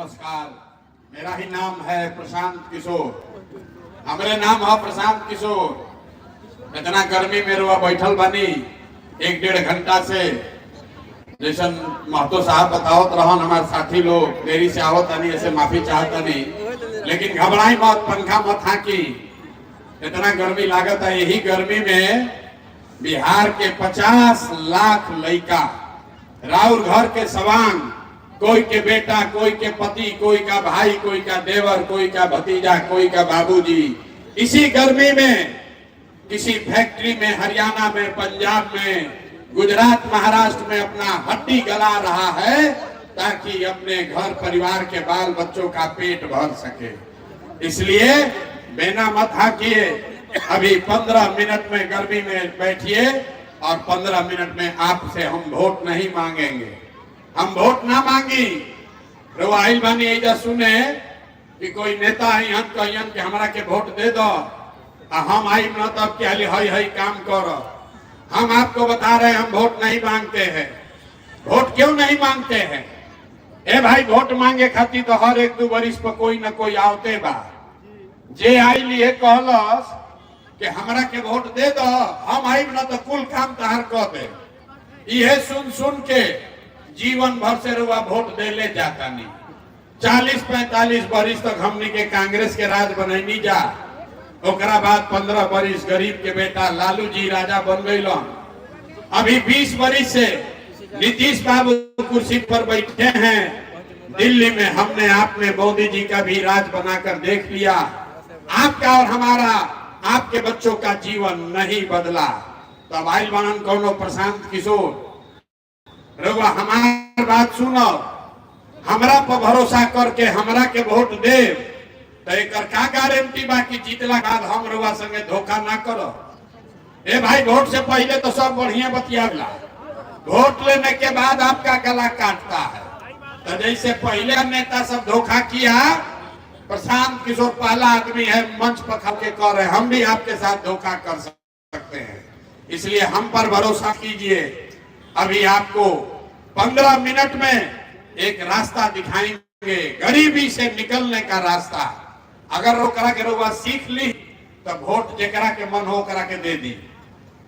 नमस्कार। मेरा ही नाम है प्रशांत किशोर। हमारे नाम है प्रशांत किशोर। इतना गर्मी में रुआ बैठल बनी 1-1.5 घंटा से। जैसन महतो साहब बतावत रहन हमारे साथी लोग देरी से आवत नहीं, ऐसे माफी चाहता नहीं, लेकिन घबराई मत, पंखा मत हाँकी। इतना गर्मी लागत है। यही गर्मी में बिहार के 50 लाख लड़का राउर घर के सवांग, कोई के बेटा, कोई के पति, कोई का भाई, कोई का देवर, कोई का भतीजा, कोई का बाबूजी, इसी गर्मी में किसी फैक्ट्री में, हरियाणा में, पंजाब में, गुजरात, महाराष्ट्र में अपना हड्डी गला रहा है ताकि अपने घर परिवार के बाल बच्चों का पेट भर सके। इसलिए बेना मत हाकिए। अभी 15 मिनट में गर्मी में बैठिए और 15 मिनट में आपसे हम वोट नहीं मांगेंगे। हम वोट ना मांगी। रवाइल बानी ऐजा सुने कि कोई नेता आई हम कहियन कि हमरा के वोट दे दो, हम आई न तब के हाली हई हई काम करो। हम आपको बता रहे हैं हम वोट नहीं मांगते हैं। वोट क्यों नहीं मांगते हैं? ए भाई, वोट मांगे खातिर तो हर 1-2 वर्ष पर कोई न कोई आवते बा। जे आई लिए कहलस कि हमरा के वोट दे दो, हम आई न तो कुल काम तहार कह दे। यह सुन सुन के जीवन भर से रुआ वोट दे ले जाता नहीं। 40-45 वर्ष तक हमने के कांग्रेस के राज बनैनी जा। ओकरा बाद 15 वर्ष गरीब के बेटा लालू जी राजा बन गई। अभी 20 वर्ष से नीतीश बाबू कुर्सी पर बैठे हैं दिल्ली में। हमने आपने मोदी जी का भी राज बनाकर देख लिया। आपका और हमारा, आपके बच्चों का जीवन नहीं बदला। तब आइल बनन कौनो प्रशांत किशोर, रउआ हमारी बात सुनो, हमरा पर भरोसा करके हमरा के वोट दे तो एक का गारंटी बाकी जीतला बाद हम रउआ संगे धोखा ना करो। ए भाई, वोट से पहले तो सब बढ़िया बतियाला, वोट लेने के बाद आपका गला काटता है। तो जैसे पहले नेता सब धोखा किया, प्रशांत किशोर पहला आदमी है मंच पर खा के कह रहे हम भी आपके साथ धोखा कर सकते हैं। इसलिए हम पर भरोसा कीजिए। अभी आपको 15 मिनट में एक रास्ता दिखाएंगे, गरीबी से निकलने का रास्ता। अगर ओकरा के रउआ सीख ली तो वोट जेकरा के मन हो ओकरा के दे दी।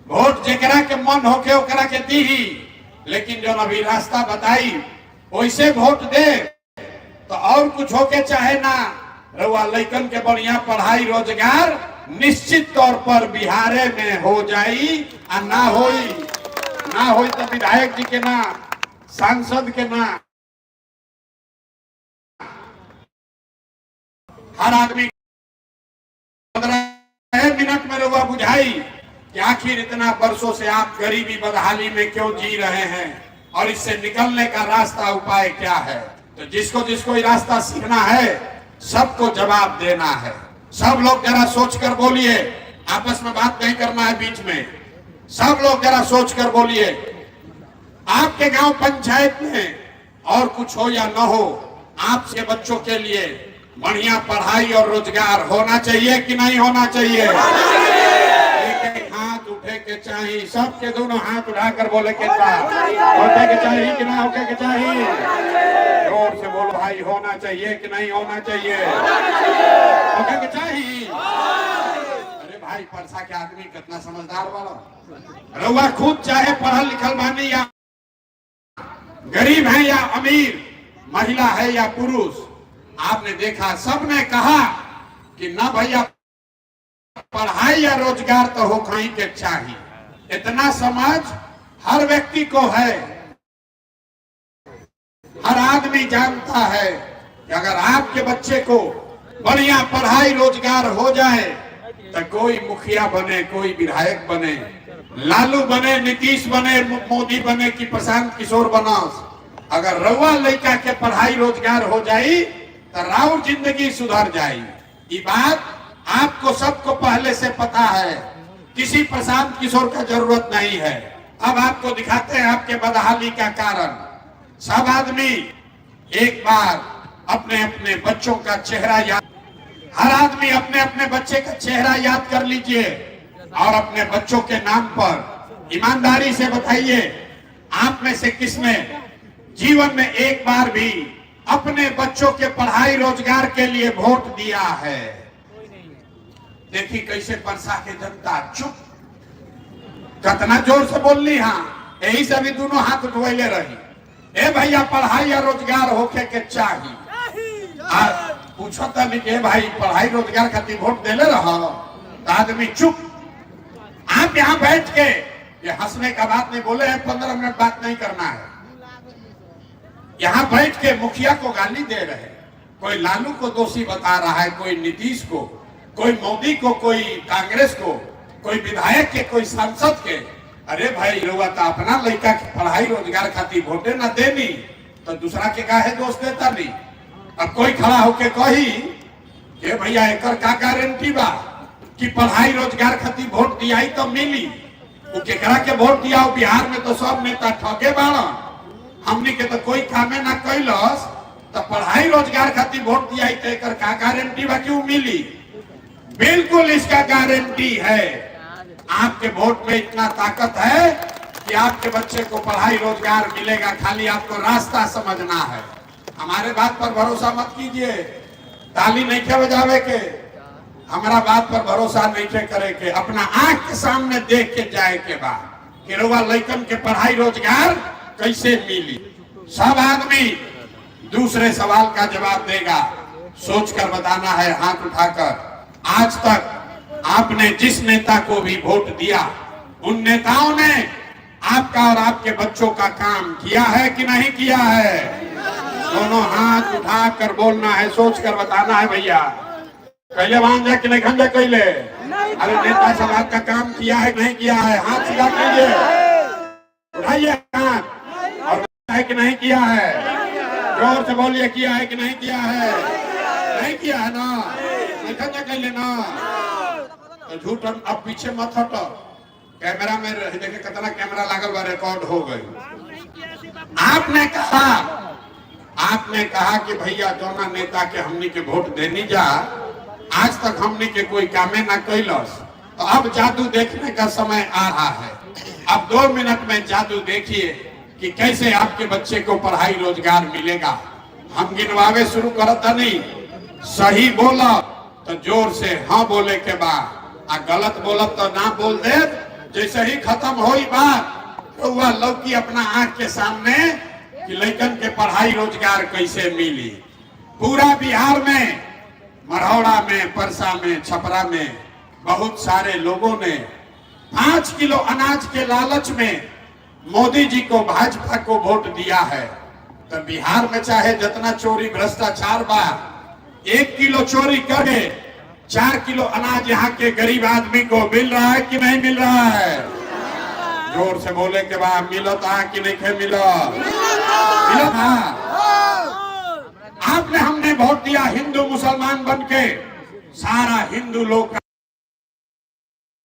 वोट जेकरा के मन होके ओकरा के दी ही, लेकिन जो अभी रास्ता बताई वैसे वोट दे तो और कुछ होके चाहे ना, रउआ लइकन के बढ़िया पढ़ाई रोजगार निश्चित तौर पर बिहारे में हो जाई। और ना होई तो विधायक जी के ना, सांसद के ना, हर आदमी 15 मिनट में रउआ बुझाई कि आखिर इतना वर्षों से आप गरीबी बदहाली में क्यों जी रहे हैं और इससे निकलने का रास्ता, उपाय क्या है। तो जिसको जिसको ये रास्ता सीखना है सबको जवाब देना है। सब लोग जरा सोच कर बोलिए, आपस में बात नहीं करना है बीच में। सब लोग जरा सोच कर बोलिए, आपके गांव पंचायत में और कुछ हो या न हो, आपके बच्चों के लिए बढ़िया पढ़ाई और रोजगार होना चाहिए कि नहीं होना चाहिए? एक हाथ उठे के चाहिए, सबके दोनों हाथ उठाकर बोले के होने के चाहिए कि ना होके के चाहिए? जोर से बोलो भाई, होना चाहिए कि नहीं होना चाहिए? होके के चाहिए। अरे भाई, परसा के आदमी कितना समझदार वाला। रउआ खुद चाहे पढ़ल लिखल बानी या गरीब है या अमीर, महिला है या पुरुष, आपने देखा सबने कहा कि ना भैया पढ़ाई या रोजगार तो हो कहीं के चाहिए। इतना समझ हर व्यक्ति को है। हर आदमी जानता है कि अगर आपके बच्चे को बढ़िया पढ़ाई रोजगार हो जाए तो कोई मुखिया बने, कोई विधायक बने, लालू बने, नीतीश बने, मोदी बने कि प्रशांत किशोर बना, अगर रउआ लड़का के पढ़ाई रोजगार हो जाई तो राउर जिंदगी सुधर जाई। ये बात आपको सबको पहले से पता है। किसी प्रशांत किशोर का जरूरत नहीं है। अब आपको दिखाते हैं आपके बदहाली का कारण। सब आदमी एक बार अपने अपने बच्चों का चेहरा याद, हर आदमी अपने अपने बच्चे का चेहरा याद कर लीजिए और अपने बच्चों के नाम पर ईमानदारी से बताइए, आप में से किसने जीवन में एक बार भी अपने बच्चों के पढ़ाई रोजगार के लिए वोट दिया है। देखी कैसे परसा के जनता चुप, कितना जोर से बोलनी। हाँ, यही से भी दोनों हाथ उठवैले रही। ए भैया पढ़ाई या रोजगार होके के चाहिए। पूछो तनी के भाई पढ़ाई रोजगार खातिर वोट देले रहो, तो आदमी चुप। आप यहाँ बैठ के ये हंसने का बात नहीं बोले हैं, 15 मिनट बात नहीं करना है। यहाँ बैठ के मुखिया को गाली दे रहे, कोई लालू को दोषी बता रहा है, कोई नीतीश को, कोई मोदी को, कोई कांग्रेस को, कोई विधायक के, कोई सांसद के। अरे भाई रुआ तो अपना लड़का की पढ़ाई रोजगार खातिर वोटे न देनी तो दूसरा के काहे दोष देता नहीं। अब कोई खड़ा होके कही कि भैया एकर का गारंटी बा कि पढ़ाई रोजगार खातिर वोट दिया तो मिली। वो केकरा के वोट दिया? बिहार में तो सब नेता ठगे बाड़न, हमनी के तो कोई कामे ना कैलस, तो पढ़ाई रोजगार खातिर वोट दिया तो एकर का गारंटी बा कि वो मिली? बिल्कुल इसका गारंटी है। आपके वोट में इतना ताकत है कि आपके बच्चे को पढ़ाई रोजगार मिलेगा, खाली आपको रास्ता समझना है। हमारे बात पर भरोसा मत कीजिए, ताली नहीं के बजावे के, हमारा बात पर भरोसा नहीं के करे के, अपना आंख के सामने देख के जाए के बाद कि रउआ लइकन के पढ़ाई रोजगार कैसे मिली। सब आदमी दूसरे सवाल का जवाब देगा, सोचकर बताना है हाथ उठाकर। आज तक आपने जिस नेता को भी वोट दिया, उन नेताओं ने आपका और आपके बच्चों का काम किया है कि नहीं किया है? दोनों हाथ उठाकर बोलना है, सोचकर बताना है। भैया पहले वहां जाके नहीं खंजा कैले, अरे नेता सब आपका काम किया है कि नहीं किया है? हाथ सीधा कीजिए, उठाइए हाथ, और है कि नहीं किया है? जोर से बोलिए, किया है कि नहीं किया है? नहीं किया है ना, नहीं खंजा कैले ना, तो झूठ। अब पीछे मत हटो, कैमरा में देखे कितना कैमरा लागल बा, रिकॉर्ड हो गई। आपने कहा कि भैया दोनों नेता के हमनी के वोट देनी जा, आज तक हमनी के कोई कामे ना कैलस, तो अब जादू देखने का समय आ रहा है। अब 2 मिनट में जादू देखिए कि कैसे आपके बच्चे को पढ़ाई रोजगार मिलेगा। हम गिनवावे शुरू करता नहीं, सही बोला तो जोर से हाँ बोले के बाद, आ गलत बोलब तो ना बोल दे। जैसे ही खत्म हो बात तो वह लौकी अपना आंख के सामने कि लड़कन के पढ़ाई रोजगार कैसे मिली। पूरा बिहार में, मरौड़ा में, परसा में, छपरा में बहुत सारे लोगों ने 5 किलो अनाज के लालच में मोदी जी को, भाजपा को वोट दिया है। तो बिहार में चाहे जितना चोरी भ्रष्टाचार बा, 1 किलो चोरी करे 4 किलो अनाज यहाँ के गरीब आदमी को मिल रहा है कि नहीं मिल रहा है? जोर से बोले के बाद मिलता कि नहीं मिला? मिला। आपने हमने वोट दिया हिंदू मुसलमान बन के, सारा हिंदू लोग